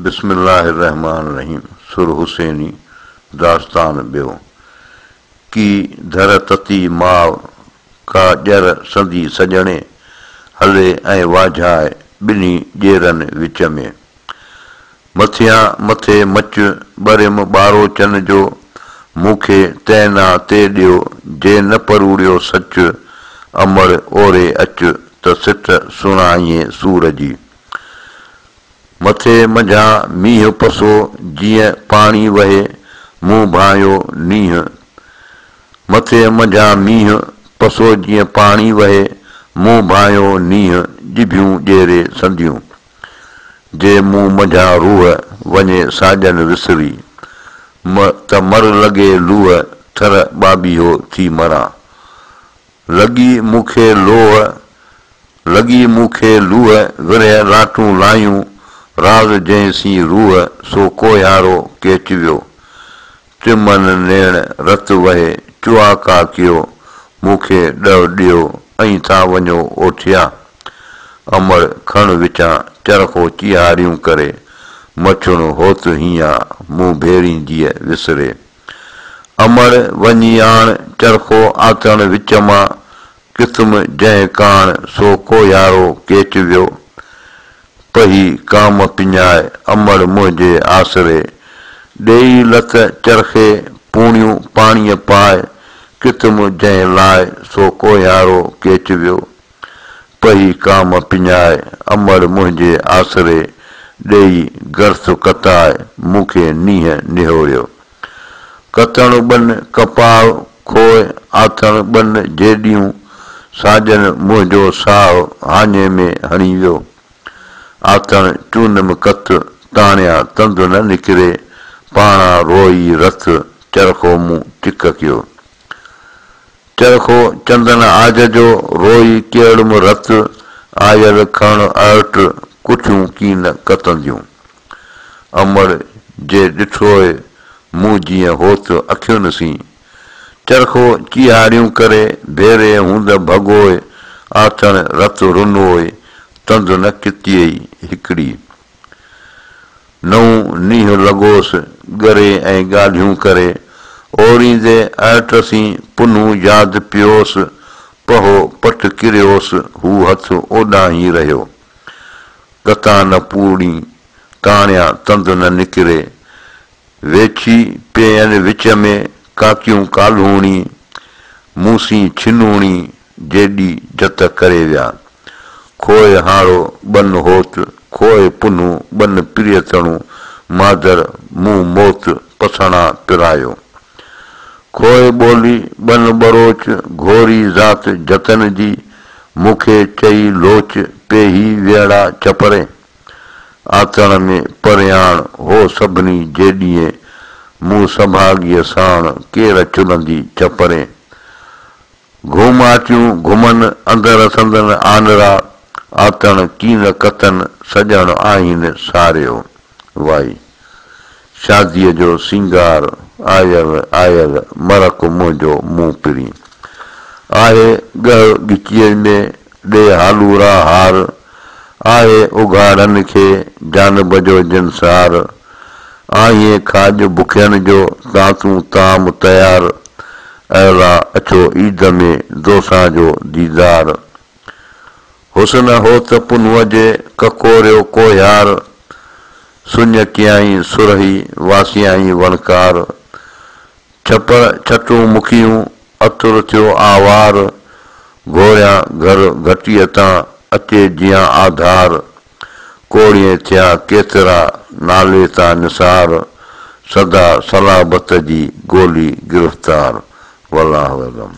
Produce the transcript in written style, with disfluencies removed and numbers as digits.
बिस्मिल्लाहिर्रहमानिर्रहीम। सुर हुसैनी दास्तान ॿियो। की धर तती माव का ॼर संदी सॼणे हले ऐं वाझाए ॿिन्ही ॼेरनि विच में। मथियां मथे मच ॿरियमि ॿारो चन जो मूंखे तैना ते ॾियो जे न परूड़ियो सच अमड़ ओरे अच त सिट सुणाईं सूर जी। मथे मंझां मींहुं पसो जीअं पाणी वहे मूं भायो नींहुं। मथे मंझां मींहुं पसो जीअं पाणी वहे मूं भायो नींहुं जिभियूं ॼेरे संदियूं। जे मूं मंझां रूह वञे साॼन विसरी त मर लॻे लूह थर ॿाॿीहो थी मरां। लॻी मूंखे लूह विरह लाटूं लायूं राज़ जंहिंसी रूह सो कोयारो केच वियो। टिमन नेण रत वहे चुआका कयो मूंखे ॾव ॾियो ऐं था वञो ओठिया। अमड़ खण विचां चरखो चिहारियूं करे मछुण होत हींया मूं भेड़ींदीअ विसरे। अमड़ वञी आण चरखो आथण विच मां किथुम जंहिं काण सो कोयारो केच वियो। पही काम पिञाए अमड़ मुंहिंजे आसरे ॾेई लथ चरखे पूणियूं पाणीअ पाए किथुम जंहिं लाइ सो कोयारो केच वियो। पही काम पिञाए अमड़ मुंहिंजे आसरे ॾेई गर्थ कताए मूंखे नींहं निहोरियो। कतण बन कपाह खोए आथण बन जेॾियूं साॼन मुंहिंजो साहु हाञे में हणी वियो। आथण चूनम कथ ताणिया तंद न निकिरे पाणा रोई रथ चरखो मूं टिक कयो। चरखो चंदन आज जो रोई केड़म रथ आयल खण अट कुठियूं कीन कतंदियूं। अमड़ जे ॾिठोए मूं जीअं होत अखियुनि सी चरखो चिहारियूं करे भेरे हूंद भॻोए आथण रथ रुनोए तंद न कितियई हिकिड़ी। नऊं नींहुं लॻोसि ॻरे ऐं ॻाल्हियूं करे ओरींदे अट सी पुनूं यादि पियोसि पहो पट किरियोसि हू हथ ओॾां ई रहियो। कथा न पूड़ी ताणिया तंद न निकिरे वेछी पेयनि विच में काकियूं काल्हूणी मूसी छिनूणी जेॾी जत करे विया। खोए हाड़ो बन होत खोए पुनूं बन प्रियतणूं मादर मूं मोत पसणा पिरायो। खोए ॿोली बन बरोच घोरी ज़ात जतन जी मूंखे चई लोच पेही वेड़ा चपरे। आथण में परियाण हो सभिनी जेॾीअं मूं संभाॻीअ साण केर चुनंदी चपरे। घुमाचियूं घुमन अंदर संदन आनरा आथण कीन कतन सॼण आहिनि सारियो। वाई शादीअ जो सिंगार आयल आयल मरक मुंहिंजो मूं पिरी आहे ॻह ॻिचीअ में ॾे हालूरा हार आहे उघाड़नि खे जानब जो जिनसार आहीं खाज बुखियनि जो तातूं ताम तयार अहिड़ा अचो ईद में दोसां जो दीदार। हुसन हो त पुनूअ जे ककोरियो कोयार सुञ कियाई सुरही वासियाई वणकार छटूं मुखियूं अतुर थियो आवार घोरियां घर घटीअ तां अचे जियां आधार कोड़िए थिया केतिरा नाले तां निसार सदा सलाबत जी गोली गिरफ़्तार। वल्लाहु अलम।